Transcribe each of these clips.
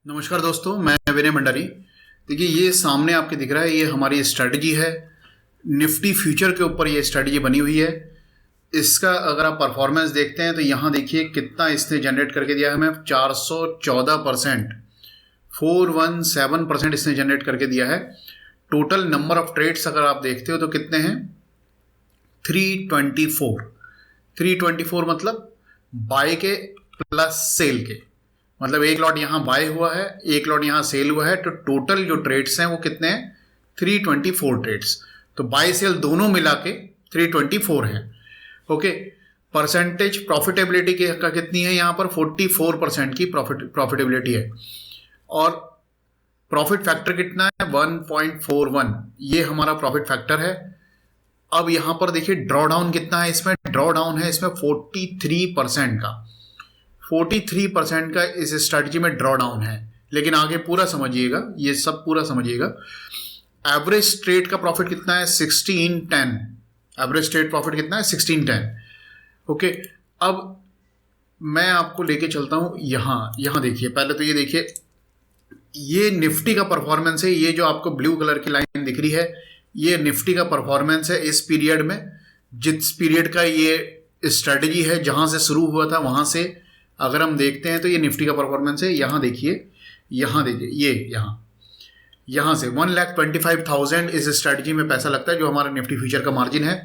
नमस्कार दोस्तों, मैं विनय भंडारी। देखिए, ये सामने आपके दिख रहा है, ये हमारी स्ट्रेटजी है। निफ्टी फ्यूचर के ऊपर ये स्ट्रेटजी बनी हुई है। इसका अगर आप परफॉर्मेंस देखते हैं तो यहाँ देखिए कितना इसने जनरेट करके दिया है हमें। 414%, 417% इसने जनरेट करके दिया है। टोटल नंबर ऑफ ट्रेड्स अगर आप देखते हो तो कितने हैं, 324। 324 मतलब बाय के प्लस सेल के, मतलब एक लॉट यहाँ बाय हुआ है, एक लॉट यहाँ सेल हुआ है, तो टोटल जो ट्रेड्स हैं वो कितने हैं, 324 ट्रेड्स। तो बाय सेल दोनों मिला के 324 हैं। ओके, परसेंटेज प्रॉफिटेबिलिटी का कितनी है, यहाँ पर 44% की प्रॉफिटेबिलिटी है। और प्रॉफिट फैक्टर कितना है, 1.41, ये हमारा प्रॉफिट फैक्टर है। अब यहाँ पर देखिए ड्रॉ डाउन कितना है, इसमें ड्रॉ डाउन है इसमें 43% का। 43% का इस स्ट्रैटेजी में ड्रॉ डाउन है। लेकिन आगे पूरा समझिएगा, ये सब पूरा समझिएगा। एवरेज ट्रेड का प्रॉफिट कितना है, 1610। एवरेज ट्रेड प्रॉफिट कितना है, 1610। ओके, अब मैं आपको लेके चलता हूं यहां देखिए। पहले तो ये देखिए, ये निफ्टी का परफॉर्मेंस है। ये जो आपको ब्लू कलर की लाइन दिख रही है, ये निफ्टी का परफॉर्मेंस है इस पीरियड में। जिस पीरियड का ये स्ट्रैटेजी है, जहां से शुरू हुआ था वहां से अगर हम देखते हैं तो ये निफ्टी का परफॉर्मेंस है। यहाँ देखिए ये यहाँ से 1,25,000 इस स्ट्रैटेजी में पैसा लगता है, जो हमारा निफ्टी फ्यूचर का मार्जिन है।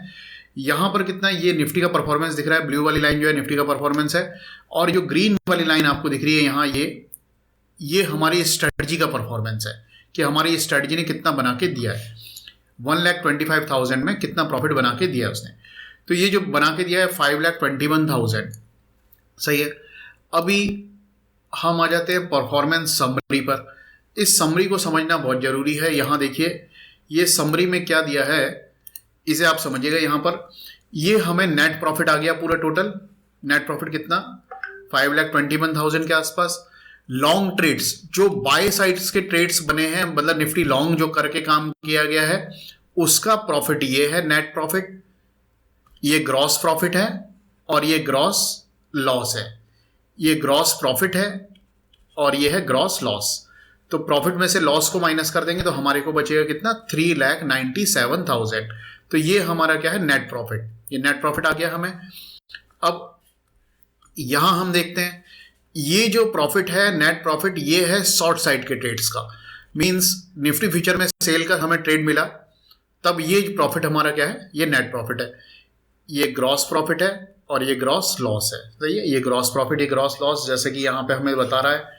यहाँ पर कितना है, ये निफ्टी का परफॉर्मेंस दिख रहा है। ब्लू वाली लाइन जो है निफ्टी का परफॉर्मेंस है, और जो ग्रीन वाली लाइन आपको दिख रही है यहाँ, ये हमारी स्ट्रैटेजी का परफॉर्मेंस है कि हमारी स्ट्रैटेजी ने कितना बना के दिया है। 1,25,000 में कितना प्रॉफिट बना के दिया है उसने। तो ये जो बना के दिया है 5,21,000, सही है। अभी हम आ जाते हैं परफॉर्मेंस समरी पर। इस समरी को समझना बहुत जरूरी है। यहाँ देखिए, ये समरी में क्या दिया है, इसे आप समझिएगा। यहाँ पर ये हमें नेट प्रॉफिट आ गया पूरा टोटल। नेट प्रॉफिट कितना, 5,21,000 के आसपास। लॉन्ग ट्रेड्स, जो बाय साइड्स के ट्रेड्स बने हैं, मतलब निफ्टी लॉन्ग जो करके काम किया गया है, उसका प्रॉफिट ये है, नेट प्रॉफिट। ये ग्रॉस प्रॉफिट है और ये ग्रॉस लॉस है। ये ग्रॉस प्रॉफिट है और ये है ग्रॉस लॉस। तो प्रॉफिट में से लॉस को माइनस कर देंगे तो हमारे को बचेगा कितना, 3,97,000। तो ये हमारा क्या है, नेट प्रॉफिट। ये नेट प्रॉफिट आ गया हमें। अब यहां हम देखते हैं, ये जो प्रॉफिट है, नेट प्रॉफिट, ये है शॉर्ट साइड के ट्रेड्स का। मींस निफ्टी फ्यूचर में सेल का हमें ट्रेड मिला, तब ये प्रॉफिट हमारा क्या है, ये नेट प्रॉफिट है। ये ग्रॉस प्रॉफिट है और ये ग्रॉस लॉस है, सही है। ये ग्रॉस प्रॉफिट, ये ग्रॉस लॉस, जैसे कि यहाँ पे हमें बता रहा है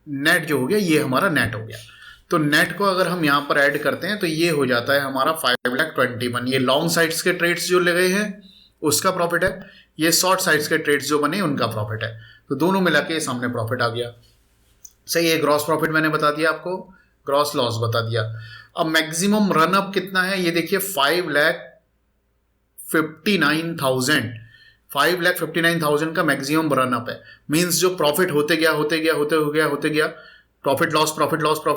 नेट जो हो गया, ये हमारा नेट हो गया। तो नेट को अगर हम यहाँ पर ऐड करते हैं तो ये हो जाता है हमारा 5,21,000। ये लॉन्ग साइड्स के ट्रेड्स जो लगे हैं उसका प्रॉफिट है, ये शॉर्ट साइड्स के ट्रेड्स जो बने उनका प्रॉफिट है। तो दोनों मिला के सामने प्रॉफिट आ गया, सही है। ग्रॉस प्रॉफिट मैंने बता दिया आपको, ग्रॉस लॉस बता दिया। अब मैक्सिमम रनअप कितना है, ये देखिए 5,59,000 का मैक्सिमम रनअप है। मींस जो प्रॉफिट होते गया प्रॉफिट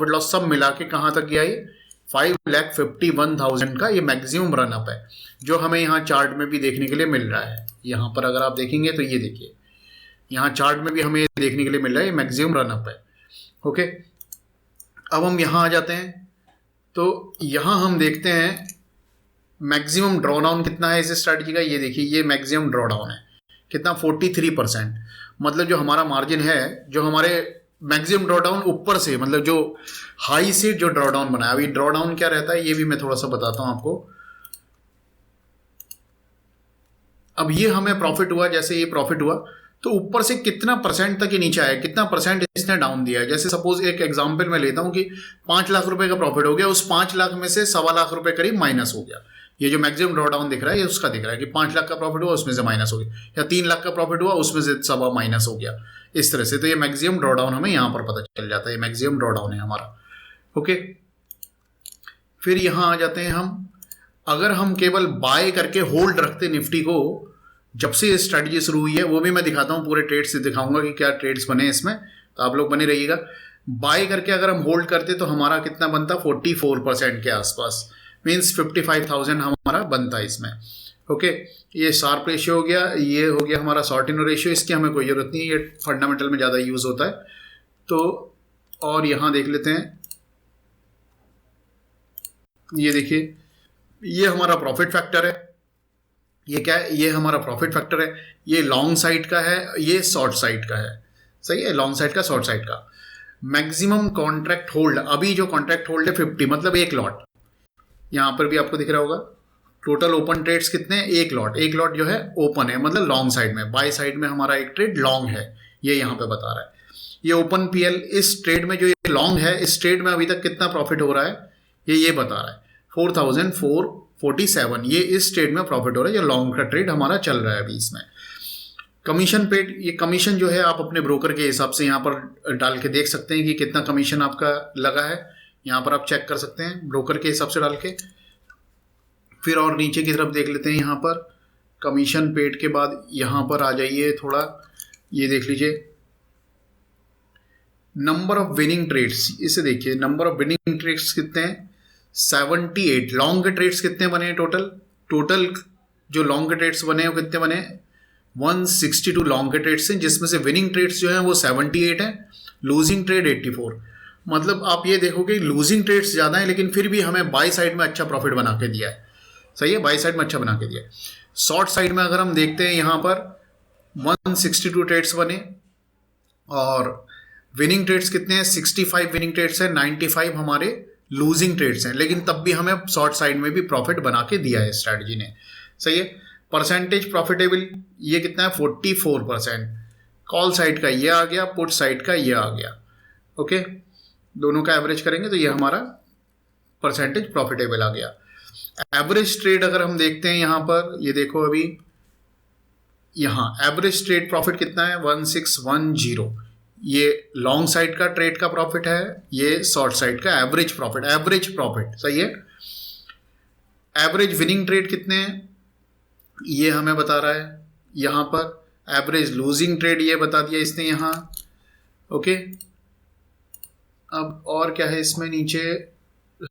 लॉस सब मिला के कहां तक गया, ये 5,51,000 का ये मैक्सिमम रनअप है, जो हमें यहाँ चार्ट में भी देखने के लिए मिल रहा है। यहाँ पर अगर आप देखेंगे तो ये देखिए, यहाँ चार्ट में भी हमें देखने के लिए मिल रहा है, ये मैक्सिमम रनअप है। ओके, अब हम यहाँ आ जाते हैं तो यहाँ हम देखते हैं मैक्सिमम ड्रॉ डाउन कितना है इस स्ट्रैटेजी का। ये देखिए, ये मैक्सिमम ड्रॉ डाउन है कितना, 43%। मतलब जो हमारा मार्जिन है, जो हमारे मैक्सिमम ड्रॉ डाउन ऊपर से, मतलब जो हाई से जो ड्रॉ डाउन बना है। अभी ड्रॉ डाउन क्या रहता है ये भी मैं थोड़ा सा बताता हूं आपको। अब ये हमें प्रॉफिट हुआ, जैसे ये प्रॉफिट हुआ तो ऊपर से कितना परसेंट तक ये नीचे आया, कितना परसेंट इसने डाउन दिया है। जैसे सपोज एक एग्जांपल मैं लेता हूं कि 5 लाख रुपए का प्रॉफिट हो गया, उस 5 लाख में से 1.25 लाख रुपए करीब माइनस हो गया। ये जो मैक्सिमम ड्रॉ डाउन दिख रहा है, ये उसका दिख रहा है कि 5 लाख का प्रॉफिट हुआ, उसमें से माइनस हो गया, या 3 लाख का प्रॉफिट हुआ, उसमें से 1.25 माइनस हो गया, इस तरह से। तो ये मैक्सिमम ड्रॉ डाउन हमें यहाँ पर पता चल जाता है, ये मैक्सिमम ड्रॉ डाउन है हमारा। ओके, फिर यहाँ आ जाते हैं हम। अगर हम केवल बाय करके होल्ड रखते निफ्टी को, जब से ये स्ट्रैटेजी शुरू हुई है, वो भी मैं दिखाता हूँ, पूरे ट्रेड्स से दिखाऊंगा कि क्या ट्रेड्स बने इसमें, तो आप लोग बने रहिएगा। बाय करके अगर हम होल्ड करते तो हमारा कितना बनता, 44% के आसपास। मीन्स 55,000 हमारा बनता है इसमें। ओके, ये शार्प रेशियो हो गया, ये हो गया हमारा शॉर्ट इन रेशियो। इसकी हमें कोई जरूरत नहीं है, ये फंडामेंटल में ज़्यादा यूज़ होता है। तो और यहाँ देख लेते हैं, ये देखिए ये हमारा प्रॉफिट फैक्टर है। ये क्या है? ये हमारा प्रॉफिट फैक्टर है। ये लॉन्ग साइड का है, ये शॉर्ट साइड का है। सही है, लॉन्ग साइड का शॉर्ट साइड का। मैक्सिमम कॉन्ट्रैक्ट होल्ड, अभी जो कॉन्ट्रैक्ट होल्ड है 50, मतलब एक लॉट। यहाँ पर भी आपको दिख रहा होगा टोटल ओपन ट्रेड्स कितने हैं? एक लॉट। एक लॉट जो है ओपन है, मतलब लॉन्ग साइड में। बाय साइड में हमारा एक ट्रेड लॉन्ग है, ये यहाँ पे बता रहा है। ये ओपन पीएल, इस ट्रेड में जो ये लॉन्ग है, इस ट्रेड में अभी तक कितना प्रॉफिट हो रहा है ये बता रहा है 4447। ये इस ट्रेड में प्रॉफिट हो रहा है, ये लॉन्ग का ट्रेड हमारा चल रहा है अभी इसमें। कमीशन पेड, ये कमीशन जो है आप अपने ब्रोकर के हिसाब से यहाँ पर डाल के देख सकते हैं कि कितना कमीशन आपका लगा है। यहाँ पर आप चेक कर सकते हैं ब्रोकर के हिसाब से डाल के। फिर और नीचे की तरफ देख लेते हैं, यहाँ पर कमीशन पेड के बाद यहाँ पर आ जाइए थोड़ा, ये देख लीजिए नंबर ऑफ विनिंग ट्रेड्स। इसे देखिए, नंबर ऑफ विनिंग ट्रेड्स कितने हैं? 78। लॉन्ग के ट्रेड्स कितने बने हैं? टोटल जो लॉन्ग के ट्रेड्स बने हैं वो कितने बने? 162 लॉन्ग के ट्रेड्स हैं, जिसमें से विनिंग ट्रेड्स जो हैं वो 78 हैं, लूजिंग ट्रेड 84। मतलब आप ये देखोगे लूजिंग ट्रेड्स ज़्यादा हैं, लेकिन फिर भी हमें बाई साइड में अच्छा प्रॉफिट बना के दिया है। सही है, बाई साइड में अच्छा बना के दिया है। शॉर्ट साइड में अगर हम देखते हैं, यहाँ पर 162 ट्रेड्स बने और विनिंग ट्रेड्स कितने हैं? 65 विनिंग ट्रेड्स हैं, 95 हमारे लूजिंग ट्रेड्स हैं, लेकिन तब भी हमें शॉर्ट साइड में भी प्रॉफिट बना के दिया है स्ट्रैटेजी ने। सही है। परसेंटेज प्रॉफिटेबल ये कितना है? 44%। कॉल साइड का ये आ गया, पुट साइड का ये आ गया। ओके, दोनों का एवरेज करेंगे तो ये हमारा परसेंटेज प्रॉफिटेबल आ गया। एवरेज ट्रेड अगर हम देखते हैं यहाँ पर, ये देखो अभी यहाँ एवरेज ट्रेड प्रॉफिट कितना है? 1610। ये लॉन्ग साइड का ट्रेड का प्रॉफिट है, ये शॉर्ट साइड का एवरेज प्रॉफिट। सही है। एवरेज विनिंग ट्रेड कितने हैं ये हमें बता रहा है यहाँ पर। एवरेज लूजिंग ट्रेड ये बता दिया इसने यहाँ। ओके, अब और क्या है इसमें नीचे?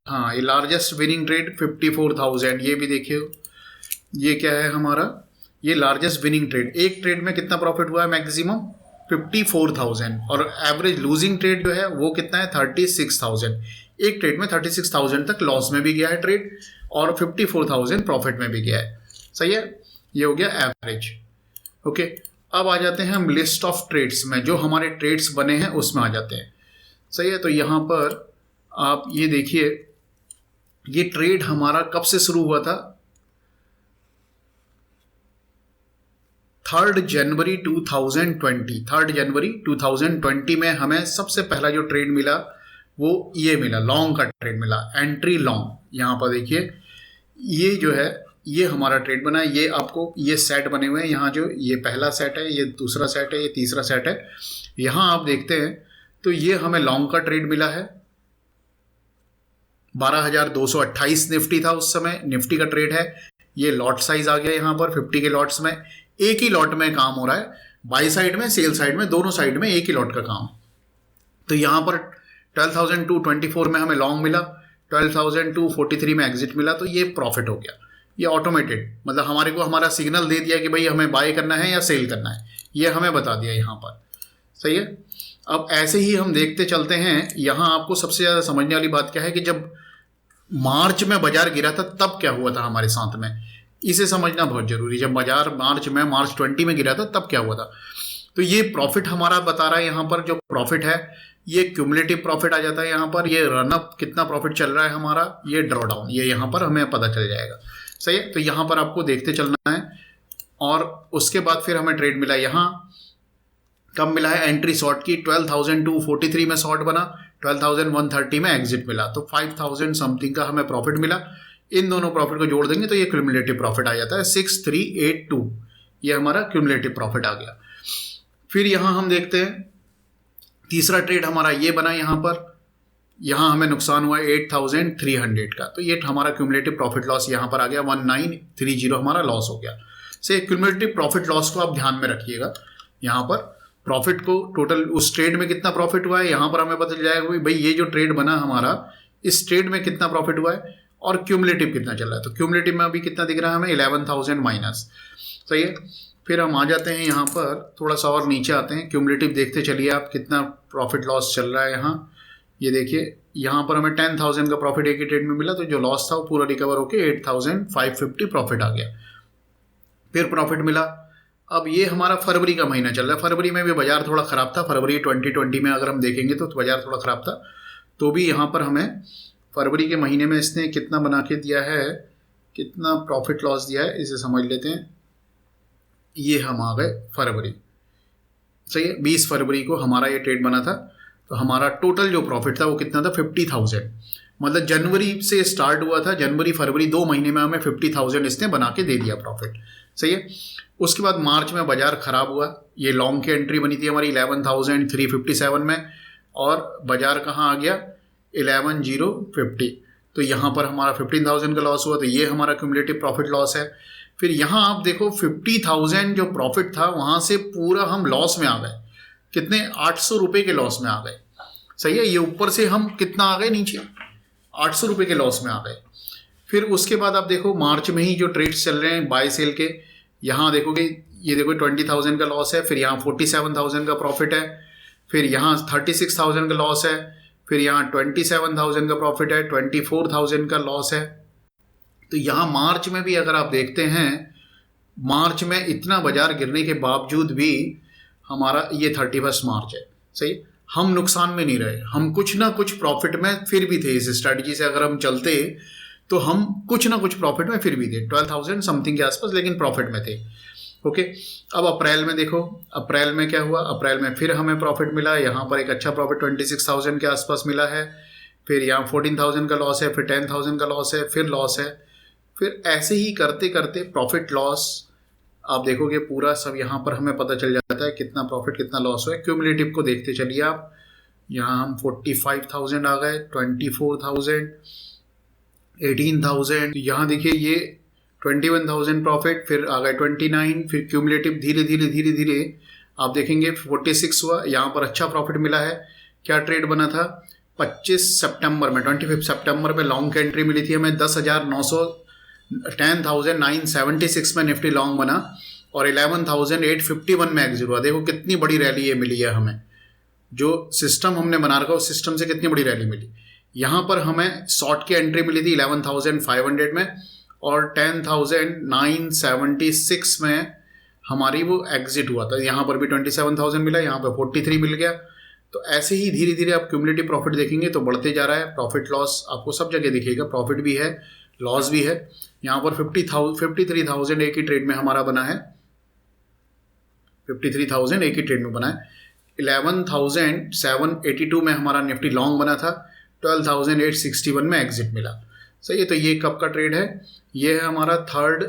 हाँ, ये लार्जेस्ट विनिंग ट्रेड 54,000, ये भी देखिए ये क्या है हमारा? ये लार्जेस्ट विनिंग ट्रेड। एक ट्रेड में कितना प्रॉफिट हुआ है? मैक्सिमम 54,000। और एवरेज लूजिंग ट्रेड जो है वो कितना है? 36,000। एक ट्रेड में 36,000 तक लॉस में भी गया है ट्रेड और 54,000 प्रॉफिट में भी गया है। सही है, ये हो गया एवरेज। ओके, अब आ जाते हैं हम लिस्ट ऑफ ट्रेड्स में, जो हमारे ट्रेड्स बने हैं उसमें आ जाते हैं। सही है, तो यहाँ पर आप ये देखिए ये ट्रेड हमारा कब से शुरू हुआ था? 3 जनवरी 2020। 3 जनवरी 2020 में हमें सबसे पहला जो ट्रेड मिला वो ये मिला, लॉन्ग का ट्रेड मिला, एंट्री लॉन्ग। यहाँ पर देखिए ये जो है ये हमारा ट्रेड बना है। ये आपको ये सेट बने हुए हैं, यहाँ जो ये पहला सेट है, ये दूसरा सेट है, ये तीसरा सेट है। यहाँ आप देखते हैं तो ये हमें लॉन्ग का ट्रेड मिला है। 12,228 निफ्टी था उस समय, निफ्टी का ट्रेड है। ये लॉट साइज आ गया यहाँ पर 50 के लॉट्स में। एक ही लॉट में काम हो रहा है, बाई साइड में सेल साइड में, दोनों साइड में एक ही लॉट का काम। तो यहाँ पर 12,224 में हमें लॉन्ग मिला, 12,243 में एग्जिट मिला, तो ये प्रॉफिट हो गया। ये ऑटोमेटेड, मतलब हमारे को हमारा सिग्नल दे दिया कि भाई हमें बाय करना है या सेल करना है, ये हमें बता दिया यहाँ पर। सही है। अब ऐसे ही हम देखते चलते हैं। यहाँ आपको सबसे ज़्यादा समझने वाली बात क्या है कि जब मार्च में बाजार गिरा था तब क्या हुआ था हमारे साथ में, इसे समझना बहुत जरूरी। जब बाजार मार्च 20 में गिरा था तब क्या हुआ था। तो ये प्रॉफिट हमारा बता रहा है यहाँ पर, जो प्रॉफिट है ये क्यूमुलेटिव प्रॉफिट आ जाता है यहाँ पर। ये रनअप कितना प्रॉफिट चल रहा है हमारा, ये ड्रॉ डाउन, ये यहाँ पर हमें पता चल जाएगा। सही है, तो यहाँ पर आपको देखते चलना है। और उसके बाद फिर हमें ट्रेड मिला, यहाँ कब मिला है? एंट्री शॉर्ट की 12,243 में शॉर्ट बना, 12,130 में एग्जिट मिला, तो 5,000 समथिंग का हमें प्रॉफिट मिला। इन दोनों प्रॉफिट को जोड़ देंगे तो ये क्यूमुलेटिव प्रॉफिट आ जाता है 6,382। ये हमारा क्यूमुलेटिव प्रॉफिट आ गया। फिर यहाँ हम देखते हैं तीसरा ट्रेड हमारा ये बना यहाँ पर। यहाँ हमें नुकसान हुआ 8,300 का, तो ये हमारा क्यूमुलेटिव प्रॉफिट लॉस यहाँ पर आ गया 1930 हमारा लॉस हो गया। से क्यूमुलेटिव प्रॉफिट लॉस को आप ध्यान में रखिएगा। यहाँ पर प्रॉफिट को टोटल उस ट्रेड में कितना प्रॉफिट हुआ है यहाँ पर हमें पता चल जाएगा भाई ये जो ट्रेड बना हमारा, इस ट्रेड में कितना प्रॉफिट हुआ है और क्यूमुलेटिव कितना चल रहा है। तो क्यूमुलेटिव में अभी कितना दिख रहा है हमें? 11,000 माइनस। सही है। फिर हम आ जाते हैं यहाँ पर, थोड़ा सा और नीचे आते हैं, क्यूमुलेटिव देखते चलिए आप कितना प्रॉफिट लॉस चल रहा है यहाँ। ये देखिए यहाँ पर हमें 10,000 का प्रॉफिट एक ही ट्रेड में मिला, तो जो लॉस था वो पूरा रिकवर होके 8,550 प्रॉफिट आ गया। फिर प्रॉफिट मिला। अब ये हमारा फरवरी का महीना चल रहा है। फरवरी में भी बाजार थोड़ा ख़राब था, फरवरी 2020 में अगर हम देखेंगे तो बाजार थोड़ा ख़राब था। तो भी यहाँ पर हमें फरवरी के महीने में इसने कितना बना के दिया है, कितना प्रॉफिट लॉस दिया है, इसे समझ लेते हैं। ये हम आ गए फरवरी, सही है। 20 फरवरी को हमारा ये ट्रेड बना था, तो हमारा टोटल जो प्रॉफिट था वो कितना था, 50,000। मतलब जनवरी से स्टार्ट हुआ था, जनवरी फरवरी 2 महीने में हमें 50,000 इसने बना के दे दिया प्रॉफिट, सही है। उसके बाद मार्च में बाजार ख़राब हुआ, ये लॉन्ग की एंट्री बनी थी हमारी 11,357 में, और बाजार कहाँ आ गया, 11,050। तो यहाँ पर हमारा 15,000 का लॉस हुआ, तो ये हमारा क्यूमुलेटिव प्रॉफिट लॉस है। फिर यहाँ आप देखो 50,000 जो प्रॉफिट था वहाँ से पूरा हम लॉस में आ गए, कितने, 800 रुपये के लॉस में आ गए, सही है। ये ऊपर से हम कितना आ गए, नीचे 800 रुपये के लॉस में आ गए। फिर उसके बाद आप देखो मार्च में ही जो ट्रेड्स चल रहे हैं बाय सेल के, यहाँ देखोगे ये देखो 20,000 का लॉस है, फिर यहाँ 47,000 का प्रॉफिट है, फिर यहाँ 36,000 का लॉस है, फिर यहाँ 27,000 का प्रॉफिट है, 24,000 का लॉस है। तो यहाँ मार्च में भी अगर आप देखते हैं, मार्च में इतना बाजार गिरने के बावजूद भी हमारा ये 31 मार्च है, सही। हम नुकसान में नहीं रहे, हम कुछ ना कुछ प्रॉफिट में फिर भी थे। इस स्ट्रैटेजी से अगर हम चलते तो हम कुछ ना कुछ प्रॉफिट में फिर भी थे, 12,000 समथिंग के आसपास, लेकिन प्रॉफिट में थे। ओके, अब अप्रैल में देखो, अप्रैल में क्या हुआ, अप्रैल में फिर हमें प्रॉफिट मिला, यहाँ पर एक अच्छा प्रॉफिट 26,000 के आसपास मिला है। फिर यहाँ 14,000 का लॉस है, फिर 10,000 का लॉस है, फिर लॉस है। फिर ऐसे ही करते करते प्रॉफिट लॉस आप देखोगे पूरा सब यहाँ पर हमें पता चल जाता है कितना प्रॉफिट कितना लॉस हुआ है। क्यूमुलेटिव को देखते चलिए आप, यहाँ हम 45,000 आ गए, 24,000, 18,000, यहाँ देखिए ये 21,000 प्रॉफिट, फिर आ गए 29, फिर क्यूमुलेटिव धीरे धीरे धीरे धीरे आप देखेंगे 46 हुआ। यहाँ पर अच्छा प्रॉफिट मिला है। क्या ट्रेड बना था, 25 सितंबर में, 25 सितंबर में लॉन्ग की एंट्री मिली थी हमें 10,976 में निफ्टी लॉन्ग बना, और 11,851 में एग्जिट हुआ। देखो कितनी बड़ी रैली ये मिली है हमें, जो सिस्टम हमने बना रखा उस सिस्टम से कितनी बड़ी रैली मिली। यहाँ पर हमें शॉर्ट की एंट्री मिली थी 11,500 में, और 10,976 में हमारी वो एग्जिट हुआ था। यहाँ पर भी 27,000 मिला, यहाँ पर 43 मिल गया। तो ऐसे ही धीरे धीरे आप क्यूमुलेटिव प्रॉफिट देखेंगे तो बढ़ते जा रहा है। प्रॉफिट लॉस आपको सब जगह दिखेगा, प्रॉफिट भी है लॉस भी है। यहाँ पर 53,000 एक ही ट्रेड में हमारा बना है, 53,000 एक ही ट्रेड में बना है। 11,782 में हमारा निफ्टी लॉन्ग बना था, 12,861 में एग्जिट मिला, सही है। तो ये कब का ट्रेड है, ये है हमारा 3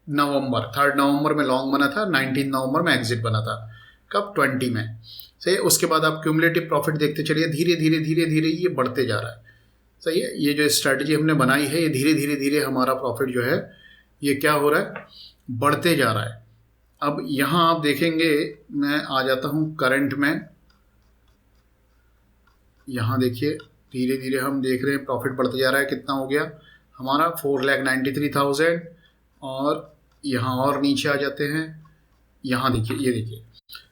नवंबर में लॉन्ग बना था, 19 नवंबर में एग्जिट बना था, कब, 20 में, सही है। उसके बाद आप क्यूमुलेटिव प्रॉफिट देखते चलिए, धीरे धीरे धीरे धीरे ये बढ़ते जा रहा है, सही है। ये जो स्ट्रैटेजी हमने बनाई है, ये धीरे धीरे धीरे हमारा प्रॉफिट जो है ये क्या हो रहा है, बढ़ते जा रहा है। अब यहाँ आप देखेंगे, मैं आ जाता हूँ करंट में, यहाँ देखिए धीरे धीरे हम देख रहे हैं प्रॉफिट बढ़ते जा रहा है। कितना हो गया हमारा, 4,93,000, और यहाँ और नीचे आ जाते हैं, यहाँ देखिए, ये देखिए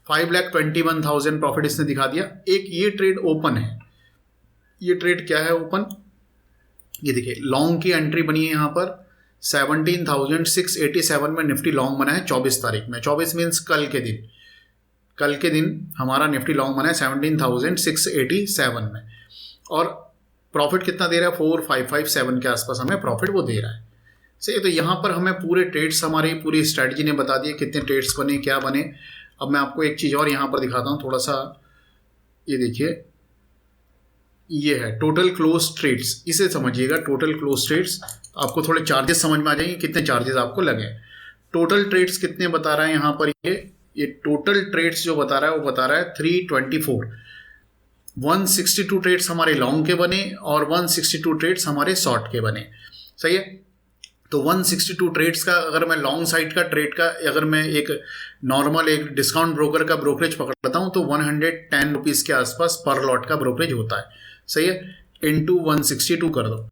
5,21,000 प्रॉफिट इसने दिखा दिया। एक ये ट्रेड ओपन है, ये ट्रेड क्या है ओपन, ये देखिए लॉन्ग की एंट्री बनी है यहाँ पर 17,687 में निफ्टी लॉन्ग बना है 24 तारीख में। 24 मीन्स कल के दिन हमारा निफ्टी लॉन्ग बना है 17,687 में, और प्रॉफिट कितना दे रहा है, 4,557 के आसपास हमें प्रॉफिट वो दे रहा है, सही। तो यहाँ पर हमें पूरे ट्रेड्स, हमारी पूरी स्ट्रैटेजी ने बता दिए कितने ट्रेड्स बने, क्या बने। अब मैं आपको एक चीज़ और यहाँ पर दिखाता हूँ थोड़ा सा, ये देखिए ये है टोटल क्लोज ट्रेड्स, इसे समझिएगा। टोटल क्लोज ट्रेड्स, आपको थोड़े चार्जेस समझ में आ जाएंगे कितने चार्जेस आपको लगे। टोटल ट्रेड्स कितने बता रहा है यहाँ पर, ये टोटल ट्रेड्स जो बता रहा है वो बता रहा है 324। 162 ट्रेड्स हमारे लॉन्ग के बने और 162 ट्रेड्स हमारे शॉर्ट के बने, सही है। तो 162 ट्रेड्स का अगर मैं लॉन्ग साइड का ट्रेड का अगर मैं एक नॉर्मल एक डिस्काउंट ब्रोकर का ब्रोकरेज पकड़ता हूँ तो 110 रुपीज़ के आसपास पर लॉट का ब्रोकरेज होता है, सही है। इंटू 162 कर दो,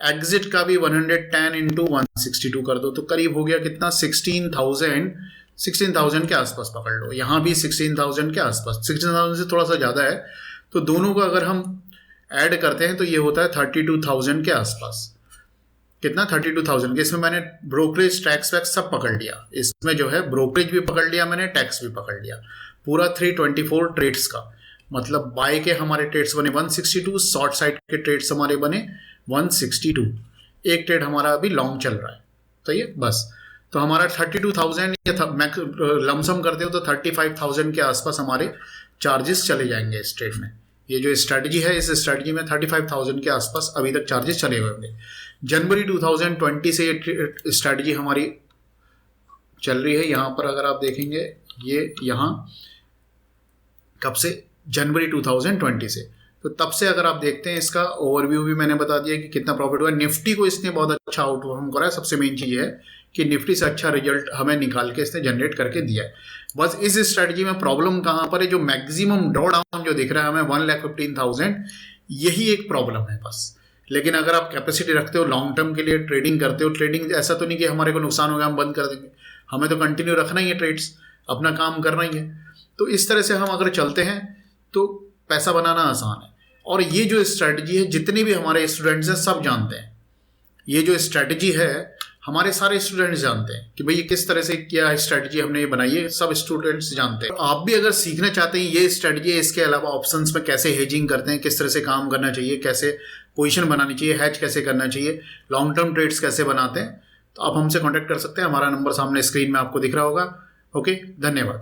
एग्जिट का भी 110 इंटू 162 कर दो, तो करीब हो गया कितना, 16,000 के आसपास पकड़ लो। यहाँ भी 16,000 के आसपास, 16,000 से थोड़ा सा ज़्यादा है, तो दोनों को अगर हम ऐड करते हैं तो ये होता है 32,000 के आसपास। कितना? 32,000 के। इसमें मैंने ब्रोकरेज टैक्स वैक्स सब पकड़ लिया, इसमें जो है ब्रोकरेज भी पकड़ लिया मैंने, टैक्स भी पकड़ लिया, पूरा 324 ट्रेड्स का। मतलब बाय के हमारे ट्रेड्स बने 162, शॉर्ट साइड के ट्रेड्स हमारे बने 162। एक ट्रेड हमारा अभी लॉन्ग चल रहा है, तो ये बस। तो हमारा 32,000 लमसम करते हो तो 35,000 के आसपास हमारे चार्जेस चले जाएंगे इस ट्रेड में। ये जो स्ट्रैटेजी है, इस स्ट्रैटेजी में 35,000 के आसपास अभी तक चार्जेस चले हुए होंगे। जनवरी 2020 से ये स्ट्रैटेजी हमारी चल रही है। यहाँ पर अगर आप देखेंगे, ये यहाँ कब से? जनवरी 2020 से। तो तब से अगर आप देखते हैं, इसका ओवरव्यू भी मैंने बता दिया कि कितना प्रॉफिट हुआ। निफ्टी को इसने बहुत अच्छा आउटपरफॉर्म करा है। सबसे मेन चीज़ है कि निफ्टी से अच्छा रिजल्ट हमें निकाल के इसने जनरेट करके दिया है। बस इस स्ट्रैटेजी में प्रॉब्लम कहाँ पर है? जो मैक्सिमम ड्रॉ डाउन जो दिख रहा है हमें 1,15,000, यही एक प्रॉब्लम है बस। लेकिन अगर आप कैपेसिटी रखते हो लॉन्ग टर्म के लिए, ट्रेडिंग करते हो, ट्रेडिंग ऐसा तो नहीं कि हमारे को नुकसान हो गया हम बंद कर देंगे, हमें तो कंटिन्यू रखना ही है, ट्रेड्स अपना काम करना ही है। तो इस तरह से हम अगर चलते हैं तो पैसा बनाना आसान है। और ये जो स्ट्रैटेजी है, जितने भी हमारे स्टूडेंट्स हैं सब जानते हैं। ये जो स्ट्रैटेजी है हमारे सारे स्टूडेंट्स जानते हैं कि भाई ये किस तरह से क्या स्ट्रैटेजी हमने ये बनाई है, सब स्टूडेंट्स जानते हैं। तो आप भी अगर सीखना चाहते हैं ये स्ट्रैटेजी है, इसके अलावा ऑप्शंस में कैसे हेजिंग करते हैं, किस तरह से काम करना चाहिए, कैसे पोजीशन बनानी चाहिए, हैज कैसे करना चाहिए, लॉन्ग टर्म ट्रेड्स कैसे बनाते हैं, तो आप हमसे कॉन्टैक्ट कर सकते हैं। हमारा नंबर सामने स्क्रीन में आपको दिख रहा होगा। ओके, धन्यवाद।